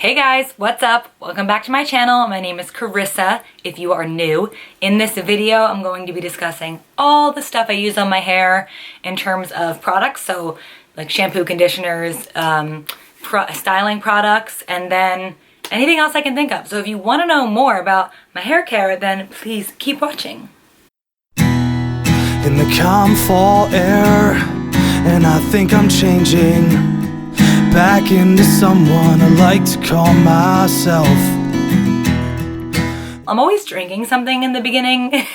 Hey guys, what's up? Welcome back to my channel. My name is Carissa, if you are new. In this video, I'm going to be discussing all the stuff I use on my hair in terms of products, so like shampoo, conditioners, styling products, and then anything else I can think of. So if you want to know more about my hair care, then please keep watching. In the calm fall air, and I think I'm changing back into someone I like to call myself. I'm always drinking something in the beginning.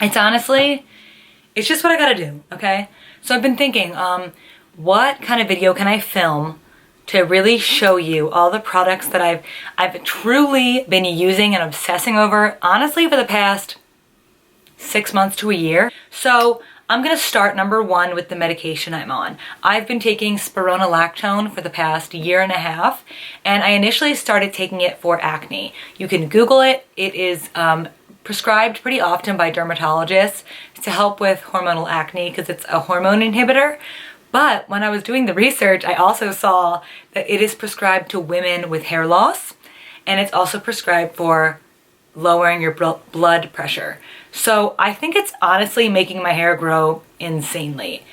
It's just what I gotta do, okay? So I've been thinking, what kind of video can I film to really show you all the products that I've truly been using and obsessing over, honestly, for the past 6 months to a year. So I'm gonna start number one with the medication I'm on. I've been taking spironolactone for the past year and a half, and I initially started taking it for acne. You can Google it. It is prescribed pretty often by dermatologists to help with hormonal acne because it's a hormone inhibitor. But when I was doing the research, I also saw that it is prescribed to women with hair loss, and it's also prescribed for lowering your blood pressure. So I think it's honestly making my hair grow insanely.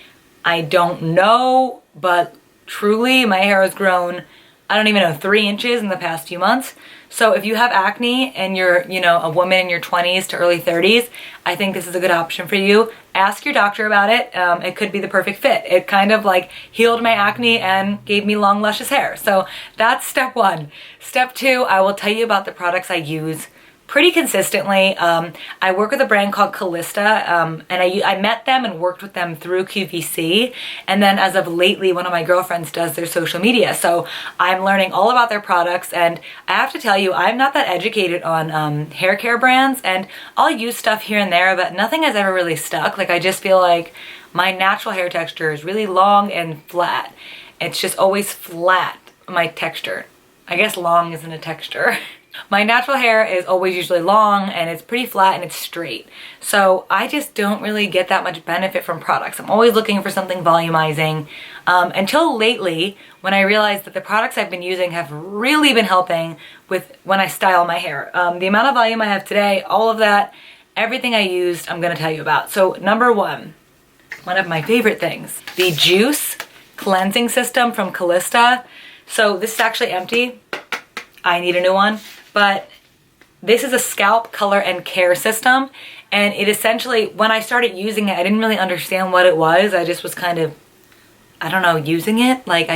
I don't know, but truly my hair has grown, I don't even know, 3 inches in the past few months. So if you have acne and you're, a woman in your 20s to early 30s, I think this is a good option for you. Ask your doctor about it. It could be the perfect fit. It kind of like healed my acne and gave me long, luscious hair. So that's step one. Step two, I will tell you about the products I use pretty consistently. I work with a brand called Calista, and I met them and worked with them through QVC, and then as of lately one of my girlfriends does their social media, so I'm learning all about their products. And I have to tell you, I'm not that educated on hair care brands, and I'll use stuff here and there, but nothing has ever really stuck. Like, I just feel like my natural hair texture is really long and flat. It's just always flat, my texture. I guess long isn't a texture. My natural hair is always usually long, and it's pretty flat and it's straight. So I just don't really get that much benefit from products. I'm always looking for something volumizing, until lately when I realized that the products I've been using have really been helping with when I style my hair. The amount of volume I have today, all of that, everything I used, I'm gonna tell you about. So number one of my favorite things, the Juice Cleansing System from Calista. So this is actually empty. I need a new one. But this is a scalp color and care system, and it essentially, when I started using it, I didn't really understand what it was. I just was kind of, I don't know, using it. Like,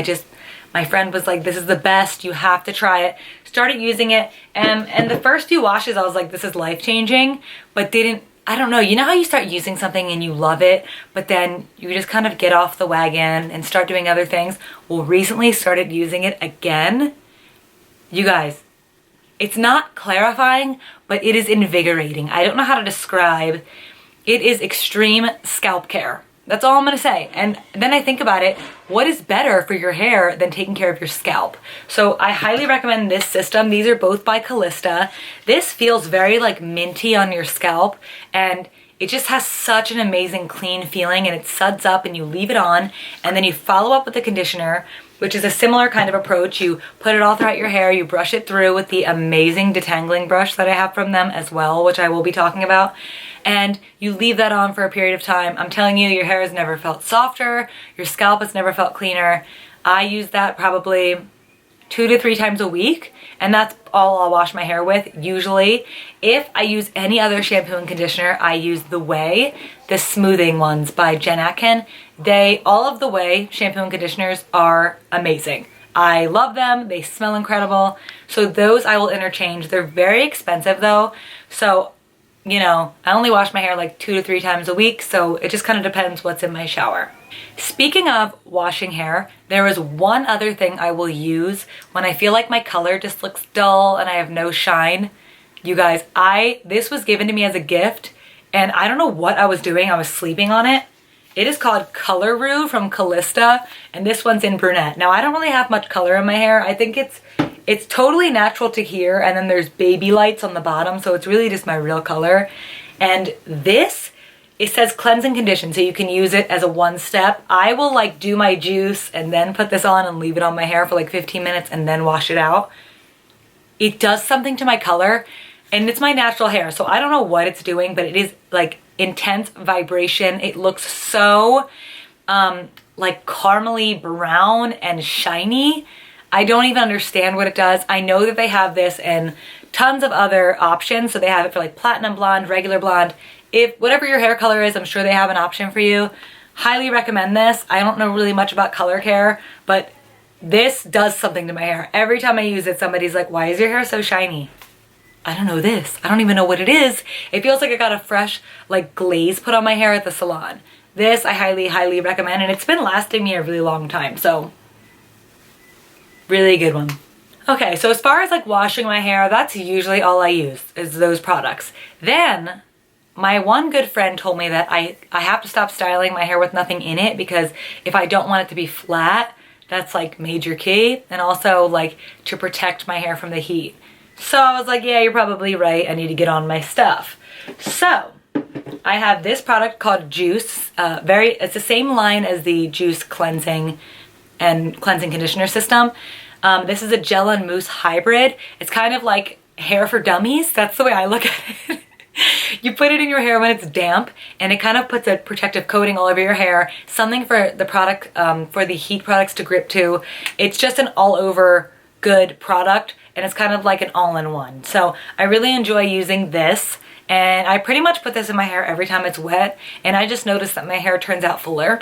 my friend was like, this is the best, you have to try it. Started using it, and the first few washes I was like, this is life-changing, but I don't know, you know how you start using something and you love it, but then you just kind of get off the wagon and start doing other things? Well, recently started using it again. You guys, it's not clarifying, but it is invigorating. I don't know how to describe. It is extreme scalp care. That's all I'm gonna say. And then I think about it, what is better for your hair than taking care of your scalp? So I highly recommend this system. These are both by Calista. This feels very like minty on your scalp, and it just has such an amazing clean feeling, and it suds up and you leave it on, and then you follow up with the conditioner, which is a similar kind of approach. You put it all throughout your hair, you brush it through with the amazing detangling brush that I have from them as well, which I will be talking about, and you leave that on for a period of time. I'm telling you, your hair has never felt softer, your scalp has never felt cleaner. I use that probably 2 to 3 times a week, and that's all I'll wash my hair with usually. If I use any other shampoo and conditioner, I use the Way, the smoothing ones by Jen Atkin. All of the Way shampoo and conditioners are amazing. I love them, they smell incredible. So those I will interchange. They're very expensive though, so I only wash my hair like 2 to 3 times a week, so it just kind of depends what's in my shower. Speaking of washing hair, there is one other thing I will use when I feel like my color just looks dull and I have no shine. You guys, this was given to me as a gift, and I don't know what I was doing. I was sleeping on it. It is called Color Rue from Calista, and this one's in brunette. Now, I don't really have much color in my hair. I think it's totally natural to here, and then there's baby lights on the bottom, so it's really just my real color. And this, it says cleanse and condition, so you can use it as a one-step. I will like do my juice and then put this on and leave it on my hair for like 15 minutes and then wash it out. it does something to my color, and it's my natural hair, so I don't know what it's doing, but it is like intense vibration. It looks so like caramely brown and shiny. I don't even understand what it does. I know that they have this in tons of other options. So they have it for like platinum blonde, regular blonde. If whatever your hair color is, I'm sure they have an option for you. Highly recommend this. I don't know really much about color care, but this does something to my hair. Every time I use it, somebody's like, why is your hair so shiny? I don't know this. I don't even know what it is. It feels like I got a fresh like glaze put on my hair at the salon. This I highly recommend, and it's been lasting me a really long time, so really good one. Okay, so as far as like washing my hair, that's usually all I use is those products. Then my one good friend told me that I have to stop styling my hair with nothing in it, because if I don't want it to be flat, that's like major key, and also like to protect my hair from the heat. So I was like, yeah, you're probably right. I need to get on my stuff. So I have this product called Juice. It's the same line as the Juice cleansing and cleansing conditioner system. This is a gel and mousse hybrid. It's kind of like hair for dummies. That's the way I look at it. You put it in your hair when it's damp, and it kind of puts a protective coating all over your hair. Something for the product, for the heat products to grip to. It's just an all over good product, and it's kind of like an all-in-one. So I really enjoy using this. And I pretty much put this in my hair every time it's wet, and I just noticed that my hair turns out fuller.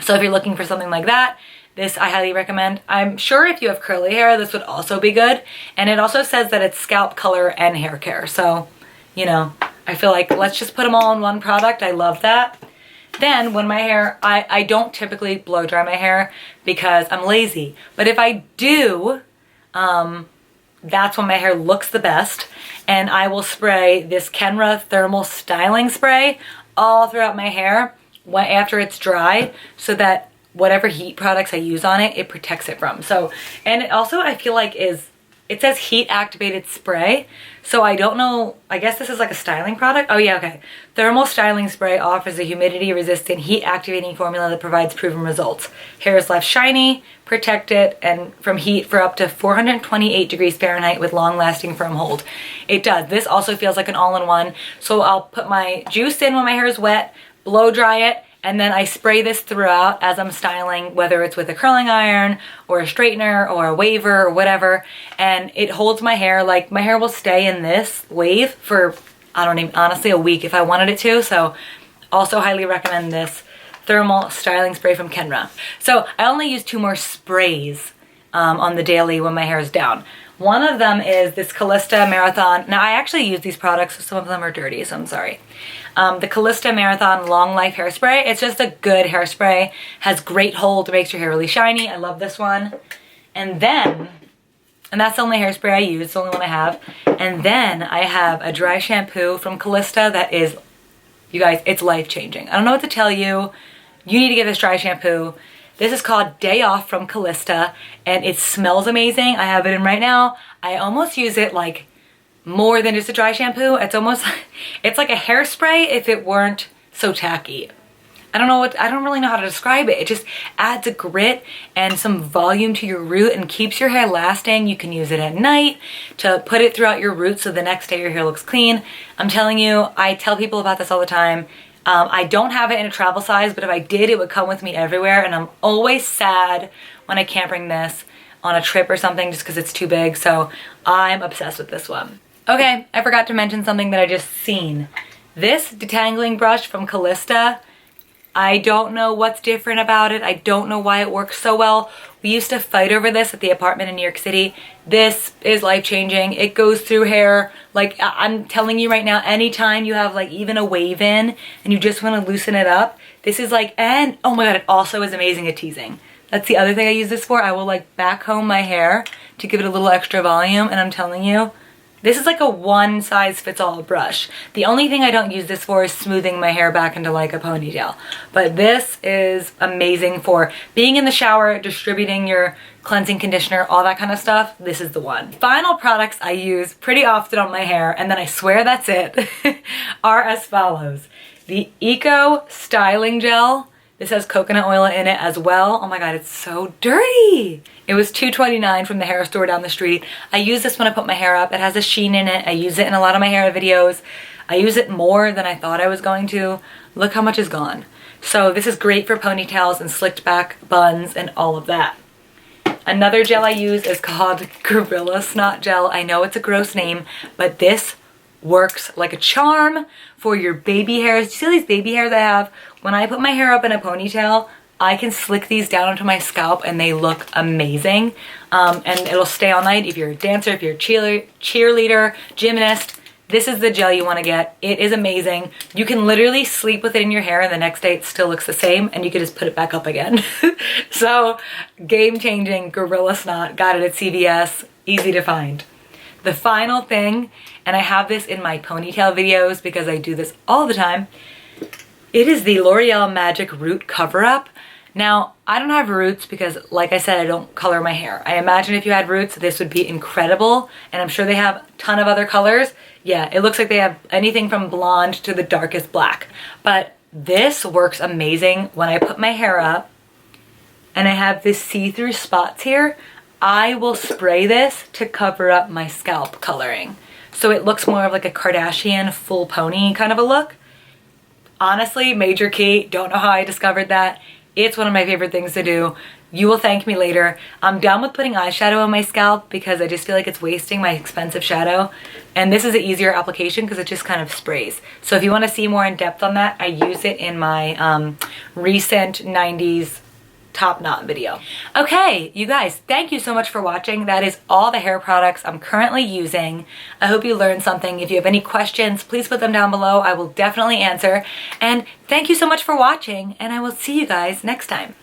So if you're looking for something like that, this I highly recommend. I'm sure if you have curly hair, this would also be good. And it also says that it's scalp color and hair care. So, you know, I feel like let's just put them all in one product. I love that. Then when my hair, I don't typically blow dry my hair because I'm lazy. But if I do, that's when my hair looks the best. And I will spray this Kenra thermal styling spray all throughout my hair after it's dry, so that whatever heat products I use on it, it protects it from. So, and it also I feel like it says heat activated spray. So I don't know, I guess this is like a styling product. Oh yeah, okay. Thermal styling spray offers a humidity resistant heat activating formula that provides proven results. Hair is left shiny, protected, and from heat for up to 428 degrees Fahrenheit with long lasting firm hold. It does. This also feels like an all-in-one. So I'll put my juice in when my hair is wet, blow dry it, and then I spray this throughout as I'm styling, whether it's with a curling iron or a straightener or a waver or whatever. And it holds my hair, like my hair will stay in this wave for, I don't even, honestly a week if I wanted it to. So also highly recommend this thermal styling spray from Kenra. So I only use 2 more sprays on the daily when my hair is down. One of them is this Callista Marathon. Now I actually use these products, so some of them are dirty, so I'm sorry. The Callista Marathon Long Life Hairspray. It's just a good hairspray. Has great hold, makes your hair really shiny. I love this one. And that's the only hairspray I use, the only one I have. And then I have a dry shampoo from Callista that is, you guys, it's life-changing. I don't know what to tell you. You need to get this dry shampoo. This is called Day Off from Callista, and it smells amazing. I have it in right now. I almost use it like more than just a dry shampoo. It's almost, it's like a hairspray if it weren't so tacky. I don't really know how to describe it. It just adds a grit and some volume to your root and keeps your hair lasting. You can use it at night to put it throughout your root so the next day your hair looks clean. I'm telling you, I tell people about this all the time. I don't have it in a travel size, but if I did, it would come with me everywhere, and I'm always sad when I can't bring this on a trip or something just because it's too big, so I'm obsessed with this one. Okay, I forgot to mention something that I just seen. This detangling brush from Callista, I don't know what's different about it. I don't know why it works so well. We used to fight over this at the apartment in New York City. This is life-changing. It goes through hair. Like, I'm telling you right now, anytime you have like even a wave in and you just want to loosen it up, this is like, and oh my god, it also is amazing at teasing. That's the other thing I use this for. I will like back comb my hair to give it a little extra volume, and I'm telling you, this is like a one-size-fits-all brush. The only thing I don't use this for is smoothing my hair back into like a ponytail. But this is amazing for being in the shower, distributing your cleansing conditioner, all that kind of stuff. This is the one. Final products I use pretty often on my hair, and then I swear that's it, are as follows. The Eco Styling Gel This has coconut oil in it as well. Oh my God, it's so dirty. It was $2.29 from the hair store down the street. I use this when I put my hair up. It has a sheen in it. I use it in a lot of my hair videos. I use it more than I thought I was going to. Look how much is gone. So this is great for ponytails and slicked back buns and all of that. Another gel I use is called Gorilla Snot Gel. I know it's a gross name, but this works like a charm for your baby hairs. Do you see these baby hairs I have? When I put my hair up in a ponytail, I can slick these down onto my scalp and they look amazing. And it'll stay all night if you're a dancer, if you're a cheerleader, gymnast. This is the gel you want to get. It is amazing. You can literally sleep with it in your hair and the next day it still looks the same and you can just put it back up again. So game-changing Gorilla Snot. Got it at CVS. Easy to find. The final thing, and I have this in my ponytail videos because I do this all the time, it is the L'Oreal Magic Root Cover-Up. Now, I don't have roots because, like I said, I don't color my hair. I imagine if you had roots, this would be incredible, and I'm sure they have a ton of other colors. Yeah, it looks like they have anything from blonde to the darkest black. But this works amazing when I put my hair up and I have this see-through spots here. I will spray this to cover up my scalp coloring. So it looks more of like a Kardashian full pony kind of a look. Honestly, major key, don't know how I discovered that. It's one of my favorite things to do. You will thank me later. I'm done with putting eyeshadow on my scalp because I just feel like it's wasting my expensive shadow. And this is an easier application because it just kind of sprays. So if you want to see more in depth on that, I use it in my recent 90s top knot video. Okay, you guys, thank you so much for watching. That is all the hair products I'm currently using. I hope you learned something. If you have any questions, please put them down below. I will definitely answer. And thank you so much for watching, and I will see you guys next time.